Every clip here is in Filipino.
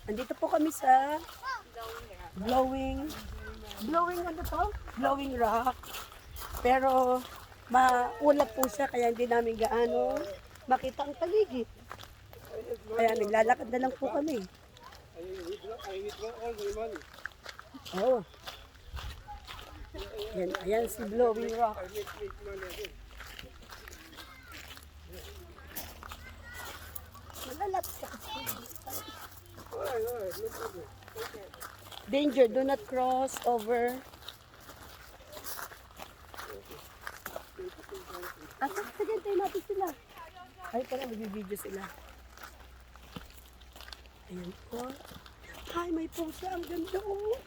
Andito po kami sa Blowing ano to? Blowing Rock. Pero maulap po siya kaya hindi namin gaano makita ang paligid. Kaya naglalakad na lang po kami. Oh. Ayan si Blowing Rock. Malalapit ka kasi. Danger, do not cross over. Sige, tayo natin sila. Ay, pala, mag-video sila. Ayan po. Ay, may pusa. Ang ganda, oh.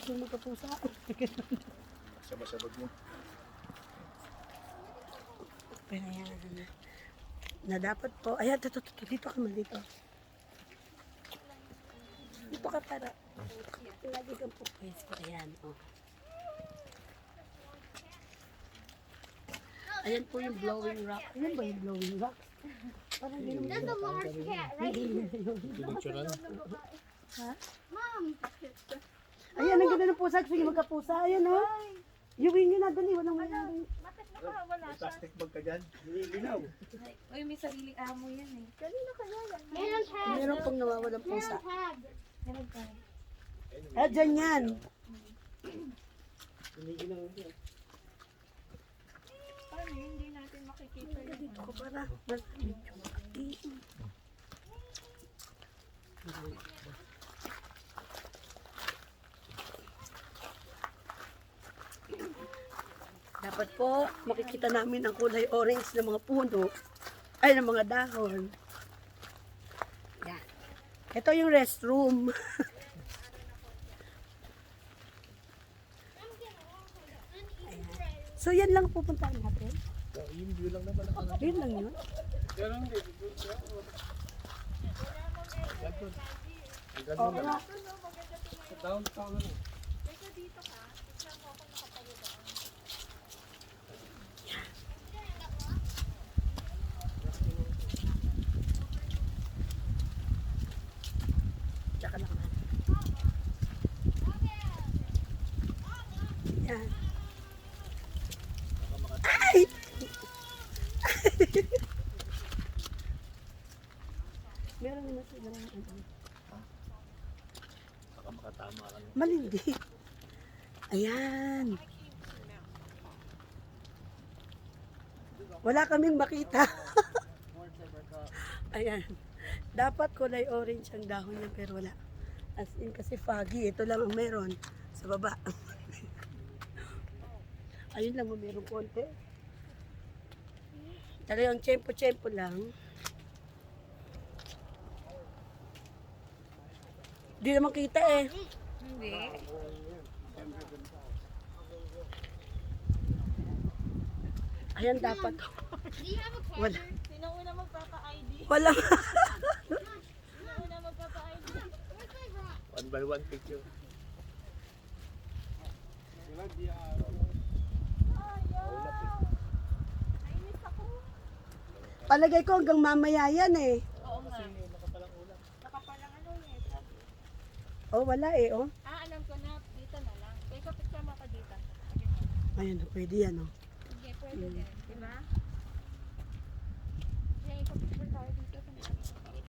Sino magkapusa? Sabag mo. Pero ayan, na dapat po. Ayan, dito ka man, dito. Dito ka para. Lagi kang po pwesto. Ayan, oh. Ayan po yung Blowing Rock. Ayan ba yung Blowing Rock? Parang yun. There's a large cat right here. Ha? Mom. Ayan, ang ganda ng pusa. Sige, magkapusa. Ayan, oh. Yuwin nyo na, dali. Walang mayari. May plastic bag ka dyan. Ginaw. Uy, may sariling amo yan eh. Kanino kaya yan? Meron tag. Meron pong nawawalang pusa. Meron tag. Meron tayo. Ah, dyan yan. Paano yun? Hindi natin makikita yun. Dito ko para. Dapat po makikita namin ang kulay orange ng mga puno ay ng mga dahon. Yan. Ito yung restroom. So yan lang pupuntahan natin. Yung view lang naman ang Yun lang yun. Oo nga. downtown ano. Tsaka lang naman. Yan. Ay! Meron naman siguro ng ano. Baka makatama ka lang. Malindi. Ayan. Wala kaming makita. Ayan. Dapat kulay orange ang dahon niya pero wala. As in kasi foggy. Ito lang ang meron sa baba. Ayun lang ang meron konti. Talagang tsempo-tsempo lang. Di naman kita eh. Hindi. Ayan dapat. Do you have a car? Wala. Sino una magpapa-ID? Wala. Sino una magpapa-ID? Where's my rock? One by one picture. Palagay ko hanggang mamaya yan eh. Oo nga. Nakapalang ano eh. Oh, wala eh, oh. Alam ko na. Dito na lang. Kaya kapit ka maka dito. Ayan, pwede yan, oh. Sige, pwede din. Diba?